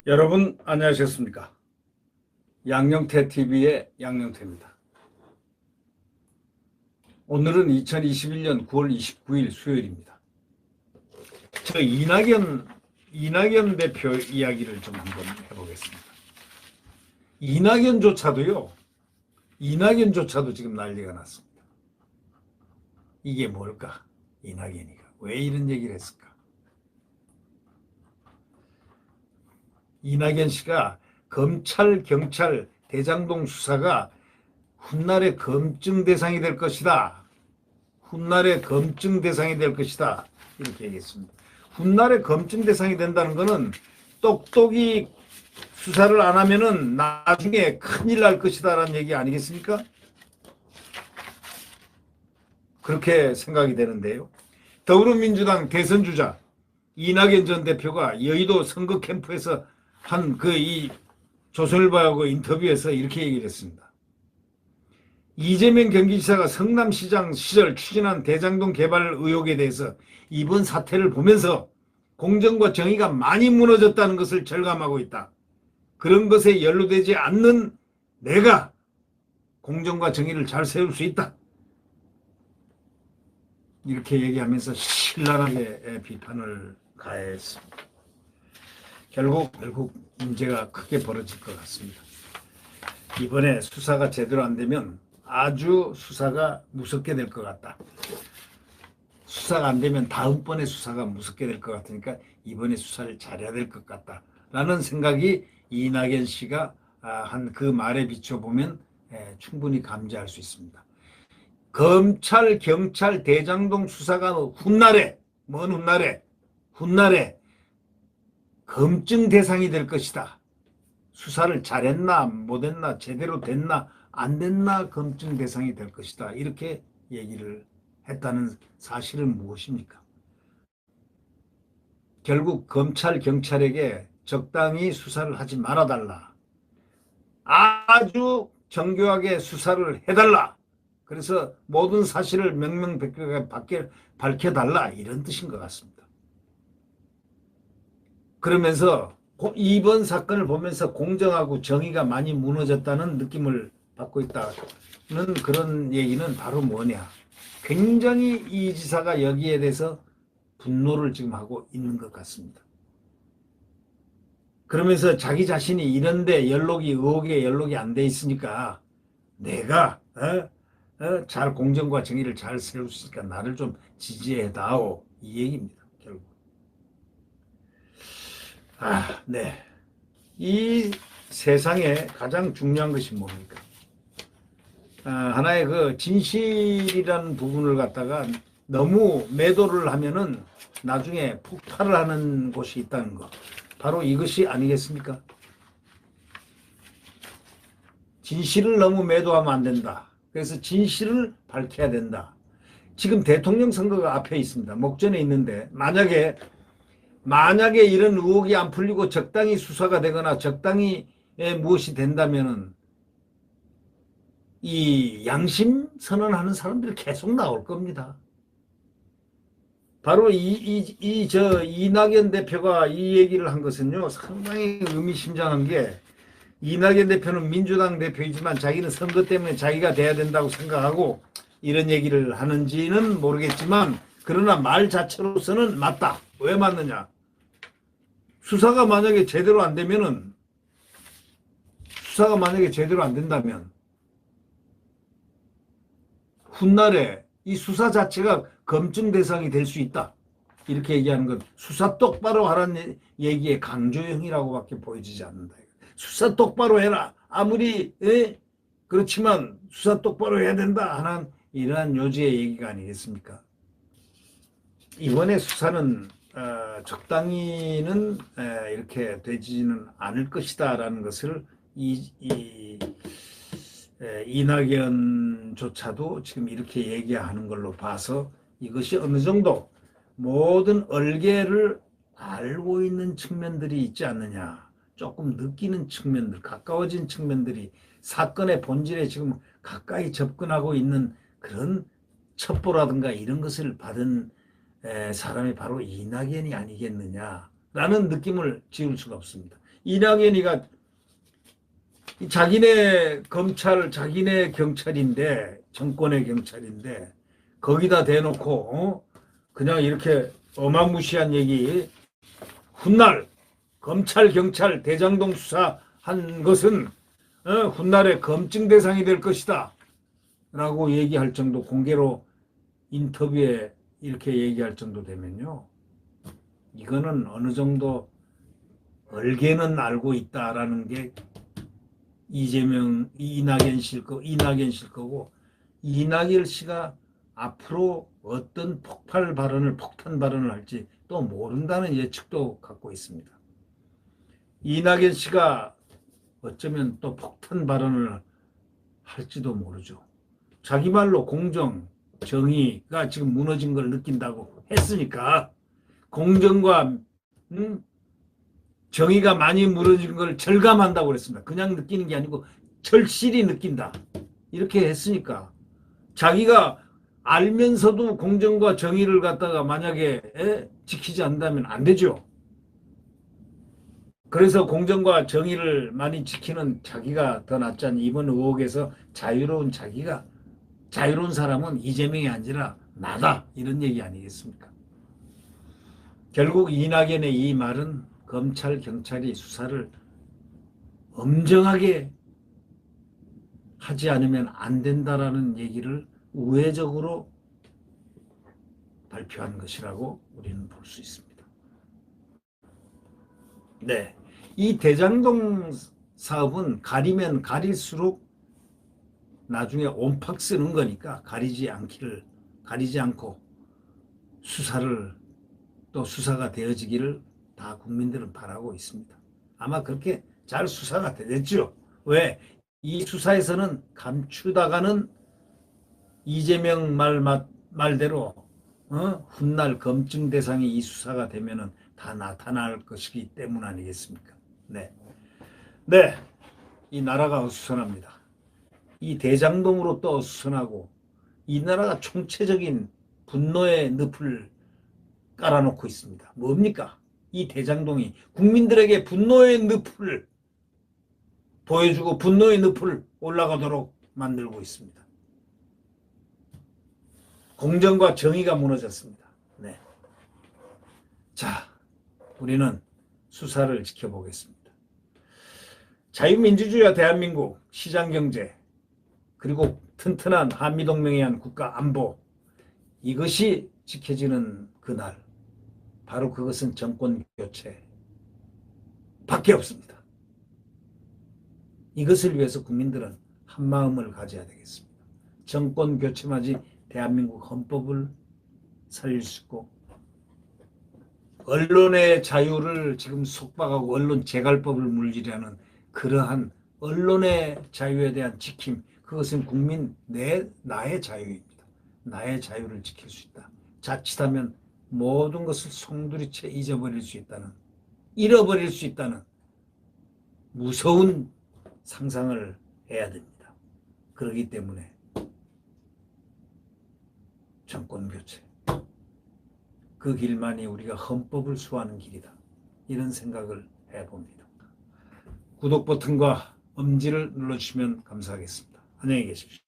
여러분 안녕하셨습니까? 양영태 TV의 양영태입니다. 오늘은 2021년 9월 29일 수요일입니다. 저 이낙연 대표 이야기를 좀 한번 해보겠습니다. 이낙연조차도 지금 난리가 났습니다. 이게 뭘까? 이낙연이가 왜 이런 얘기를 했을까? 이낙연 씨가 검찰, 경찰, 대장동 수사가 훗날의 검증 대상이 될 것이다. 훗날의 검증 대상이 될 것이다. 이렇게 얘기했습니다. 훗날의 검증 대상이 된다는 것은 똑똑히 수사를 안 하면은 나중에 큰일 날 것이다 라는 얘기 아니겠습니까? 그렇게 생각이 되는데요. 더불어민주당 대선 주자 이낙연 전 대표가 여의도 선거 캠프에서 한 이 조선일보하고 인터뷰에서 이렇게 얘기를 했습니다. 이재명 경기지사가 성남시장 시절 추진한 대장동 개발 의혹에 대해서 이번 사태를 보면서 공정과 정의가 많이 무너졌다는 것을 절감하고 있다. 그런 것에 연루되지 않는 내가 공정과 정의를 잘 세울 수 있다. 이렇게 얘기하면서 신랄하게 비판을 가했습니다. 결국 문제가 크게 벌어질 것 같습니다. 이번에 수사가 제대로 안 되면 아주 수사가 무섭게 될 것 같다. 수사가 안 되면 다음번에 수사가 무섭게 될 것 같으니까 이번에 수사를 잘해야 될 것 같다. 라는 생각이 이낙연 씨가 한 그 말에 비춰보면 충분히 감지할 수 있습니다. 검찰, 경찰, 대장동 수사가 먼 훗날에 검증 대상이 될 것이다. 수사를 잘했나 못했나 제대로 됐나 안 됐나 검증 대상이 될 것이다. 이렇게 얘기를 했다는 사실은 무엇입니까? 결국 검찰, 경찰에게 적당히 수사를 하지 말아달라. 아주 정교하게 수사를 해달라. 그래서 모든 사실을 명명백백하게 밝혀달라. 이런 뜻인 것 같습니다. 그러면서 이번 사건을 보면서 공정하고 정의가 많이 무너졌다는 느낌을 받고 있다는 그런 얘기는 바로 뭐냐. 굉장히 이 지사가 여기에 대해서 분노를 지금 하고 있는 것 같습니다. 그러면서 자기 자신이 이런데 의혹에 연록이 안 돼 있으니까 내가 잘 공정과 정의를 잘 세울 수 있으니까 나를 좀 지지해다오. 이 얘기입니다. 결국. 네. 이 세상에 가장 중요한 것이 뭡니까? 하나의 그 진실이라는 부분을 갖다가 너무 매도를 하면은 나중에 폭발을 하는 곳이 있다는 것. 바로 이것이 아니겠습니까? 진실을 너무 매도하면 안 된다. 그래서 진실을 밝혀야 된다. 지금 대통령 선거가 앞에 있습니다. 목전에 있는데 만약에 이런 의혹이 안 풀리고 적당히 수사가 되거나 적당히 무엇이 된다면은 이 양심 선언하는 사람들이 계속 나올 겁니다. 바로 이낙연 대표가 이 얘기를 한 것은요, 상당히 의미심장한 게 이낙연 대표는 민주당 대표이지만 자기는 선거 때문에 자기가 돼야 된다고 생각하고 이런 얘기를 하는지는 모르겠지만 그러나 말 자체로서는 맞다. 왜 맞느냐? 수사가 만약에 제대로 안 된다면 훗날에 이 수사 자체가 검증 대상이 될 수 있다. 이렇게 얘기하는 건 수사 똑바로 하라는 얘기의 강조형이라고밖에 보여지지 않는다. 수사 똑바로 해라. 아무리 그렇지만 수사 똑바로 해야 된다 하는 이러한 요지의 얘기가 아니겠습니까? 이번에 수사는 적당히는 이렇게 되지는 않을 것이다라는 것을 이낙연조차도 지금 이렇게 얘기하는 걸로 봐서 이것이 어느 정도 모든 얼개를 알고 있는 측면들이 있지 않느냐. 조금 느끼는 측면들, 가까워진 측면들이 사건의 본질에 지금 가까이 접근하고 있는 그런 첩보라든가 이런 것을 받은 사람이 바로 이낙연이 아니겠느냐라는 느낌을 지울 수가 없습니다. 이낙연이가 자기네 검찰, 자기네 경찰인데, 정권의 경찰인데, 거기다 대놓고, 그냥 이렇게 어마무시한 얘기, 훗날 검찰, 경찰, 대장동 수사한 것은 훗날의 검증 대상이 될 것이다. 라고 얘기할 정도, 공개로 인터뷰에 이렇게 얘기할 정도 되면요. 이거는 어느 정도 얼개는 알고 있다라는 게 이낙연 씨일 거고, 이낙연 씨가 앞으로 어떤 폭탄 발언을 할지 또 모른다는 예측도 갖고 있습니다. 이낙연 씨가 어쩌면 또 폭탄 발언을 할지도 모르죠. 자기 말로 공정, 정의가 지금 무너진 걸 느낀다고 했으니까 공정과 정의가 많이 무너진 걸 절감한다고 그랬습니다. 그냥 느끼는 게 아니고 절실히 느낀다. 이렇게 했으니까 자기가 알면서도 공정과 정의를 갖다가 만약에 지키지 않는다면 안 되죠. 그래서 공정과 정의를 많이 지키는 자기가 더 낫지 않니. 이번 의혹에서 자유로운 사람은 이재명이 아니라 나다. 이런 얘기 아니겠습니까? 결국 이낙연의 이 말은 검찰, 경찰이 수사를 엄정하게 하지 않으면 안 된다라는 얘기를 우회적으로 발표한 것이라고 우리는 볼 수 있습니다. 네, 이 대장동 사업은 가리면 가릴수록 나중에 온팍 쓰는 거니까 가리지 않고 수사를 또 수사가 되어지기를 다 국민들은 바라고 있습니다. 아마 그렇게 잘 수사가 되겠죠. 왜? 이 수사에서는 감추다가는 이재명 말대로 훗날 검증 대상이 이 수사가 되면은 다 나타날 것이기 때문 아니겠습니까? 네. 네. 이 나라가 어수선합니다. 이 대장동으로 또 어수선하고 이 나라가 총체적인 분노의 늪을 깔아놓고 있습니다. 뭡니까? 이 대장동이 국민들에게 분노의 늪을 보여주고 분노의 늪을 올라가도록 만들고 있습니다. 공정과 정의가 무너졌습니다. 네. 자, 우리는 수사를 지켜보겠습니다. 자유민주주의와 대한민국 시장경제 그리고 튼튼한 한미동맹에 의한 국가 안보 이것이 지켜지는 그날 바로 그것은 정권 교체 밖에 없습니다. 이것을 위해서 국민들은 한마음을 가져야 되겠습니다. 정권 교체마지 대한민국 헌법을 살릴 수 있고 언론의 자유를 지금 속박하고 언론 재갈법을 물리려는 그러한 언론의 자유에 대한 지킴 그것은 국민 나의 자유입니다. 나의 자유를 지킬 수 있다. 자칫하면 모든 것을 송두리째 잃어버릴 수 있다는 무서운 상상을 해야 됩니다. 그렇기 때문에 정권교체 그 길만이 우리가 헌법을 수호하는 길이다. 이런 생각을 해봅니다. 구독 버튼과 엄지를 눌러주시면 감사하겠습니다. 안녕히 계십시오.